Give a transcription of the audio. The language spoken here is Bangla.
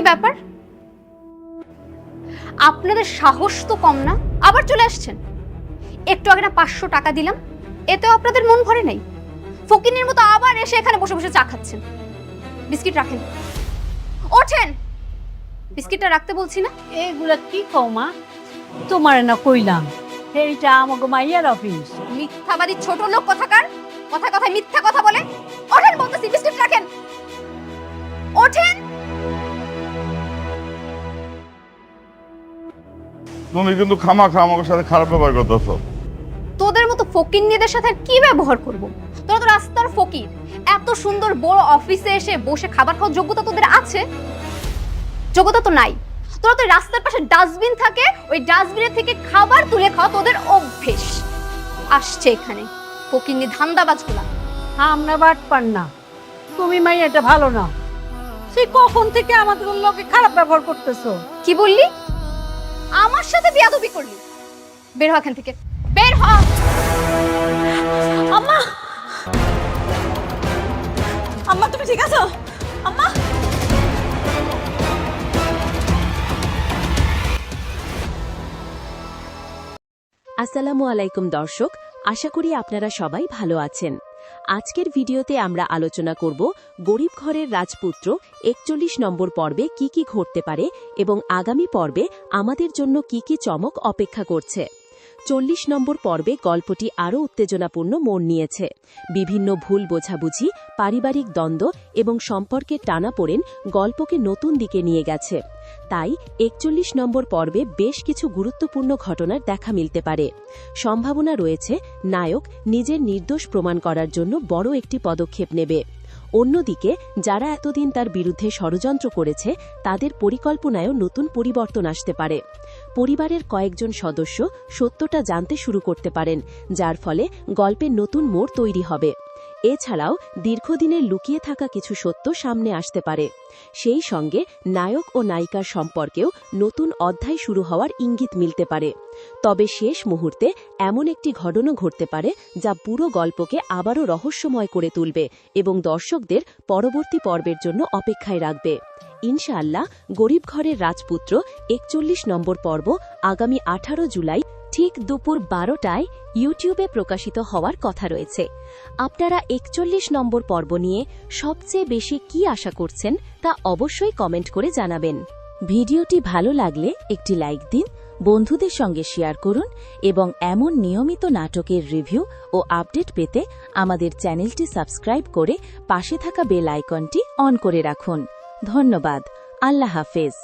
কি ব্যাপার? আপনাদের সাহস তো কম না, আবার চলে আসছেন। একটু আগে না 500 টাকা দিলাম, এতেও আপনাদের মন ভরে নাই। ফকিনের মতো আবার এসে এখানে বসে বসে চা খাচ্ছেন। বিস্কিট রাখেন, ওঠেন। বিস্কিটটা রাখতে বলছি না। এগুলা কি কও মা? তোমার না কইলাম এইটা আমাকে মাইয়ার অফিস। মিথ্যাবাদী ছোট লোক কোথাকার, কথায় কথায় মিথ্যা কথা বলে। ওঠেন বলতেছি, বিস্কিট রাখেন, ওঠেন। তুমি কিন্তু খামাখা আমার সাথে খারাপ ব্যবহার করতেছো। তোদের মতো ফকিন্নিদের সাথে আর কি ব্যবহার করব? তোরা তো রাস্তার ফকির। এত সুন্দর বড় অফিসে এসে বসে খাবার খাওয়ার যোগ্যতা তোদের আছে? যোগ্যতা তো নাই। তোরা তো রাস্তার পাশে ডাস্টবিন থাকে, ওই ডাস্টবিনের থেকে খাবার তুলে খাওয়া তোদের অভ্যেস। আসছে এখানে ফকিন্নি ধান্দাবাজগুলা। আমরা বাট পান না, তুমি মাইয়াটা ভালো না। সে কখন থেকে আমাদের লোকে খারাপ ব্যবহার করতেছো? কি বললি? আমার সাথে বেয়াদবি করলি? বের হ এখান থেকে, বের হ। আম্মা, আম্মা তুমি ঠিক আছো? আম্মা, আসসালামু আলাইকুম দর্শক, আশা করি আপনারা সবাই ভালো আছেন। আজকের ভিডিওতে আমরা আলোচনা করব গরিব ঘরের রাজপুত্র 41 নম্বর পর্বে কি কি ঘটতে পারে এবং আগামী পর্বে আমাদের জন্য কি কি চমক অপেক্ষা করছে। 40 নম্বর পর্বে গল্পটি আরও উত্তেজনাপূর্ণ মোড় নিয়েছে। বিভিন্ন ভুল বোঝাবুঝি, পারিবারিক দ্বন্দ্ব এবং সম্পর্কের টানাপোড়েন গল্পকে নতুন দিকে নিয়ে গেছে। তাই 41 নম্বর পর্বে বেশ কিছু গুরুত্বপূর্ণ ঘটনার দেখা মিলতে পারে। সম্ভাবনা রয়েছে নায়ক নিজের নির্দোষ প্রমাণ করার জন্য বড় একটি পদক্ষেপ নেবে। অন্যদিকে যারা এতদিন তার বিরুদ্ধে ষড়যন্ত্র করেছে তাদের পরিকল্পনায়ও নতুন পরিবর্তন আসতে পারে। পরিবারের কয়েকজন সদস্য সত্যটা জানতে শুরু করতে পারেন, যার ফলে গল্পের নতুন মোড় তৈরি হবে। এছাড়াও দীর্ঘদিনের লুকিয়ে থাকা কিছু সত্য সামনে আসতে পারে। সেই সঙ্গে নায়ক ও নায়িকার সম্পর্কেও নতুন অধ্যায় শুরু হওয়ার ইঙ্গিত মিলতে পারে। তবে শেষ মুহূর্তে এমন একটি ঘটনা ঘটতে পারে যা পুরো গল্পকে আবারও রহস্যময় করে তুলবে এবং দর্শকদের পরবর্তী পর্বের জন্য অপেক্ষায় রাখবে। ইনশাআল্লাহ গরিব ঘরের রাজপুত্র 41 নম্বর পর্ব আগামী 18 জুলাই ঠিক দুপুর 12টায় ইউটিউবে প্রকাশিত হওয়ার কথা রয়েছে। আপনারা 41 নম্বর পর্ব নিয়ে সবচেয়ে বেশি কি আশা করছেন তা অবশ্যই কমেন্ট করে জানাবেন। ভিডিওটি ভালো লাগলে একটি লাইক দিন, বন্ধুদের সঙ্গে শেয়ার করুন এবং এমন নিয়মিত নাটকের রিভিউ ও আপডেট পেতে আমাদের চ্যানেলটি সাবস্ক্রাইব করে পাশে থাকা বেল আইকনটি অন করে রাখুন। ধন্যবাদ। আল্লাহ হাফেজ।